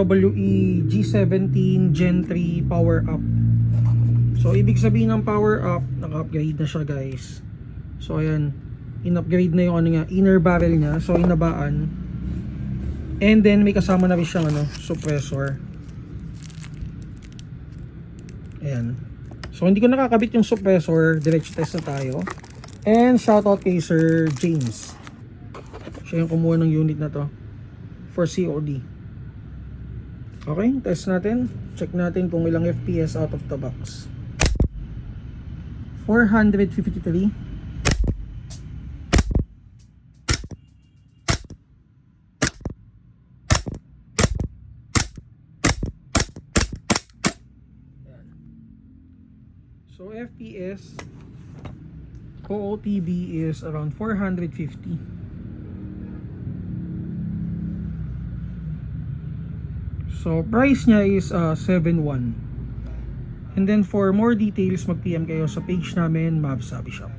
WE G17 Gen 3 power up. So ibig sabihin ng power up, naka-upgrade na siya guys. So ayan, in-upgrade na yung ano niya, inner barrel niya. So inabaan. And then may kasama na rin siyang suppressor. Ayan. So hindi ko nakakabit yung suppressor, direct test na tayo. And shoutout kay Sir James. Siya yung kumuha ng unit na to for COD. Okay, test natin. Check natin kung ilang FPS out of the box. 453. So FPS OOTB is around 450. So price niya is 7.1. And then for more details, mag-PM kayo sa page namin, Mavs Hobby Shop.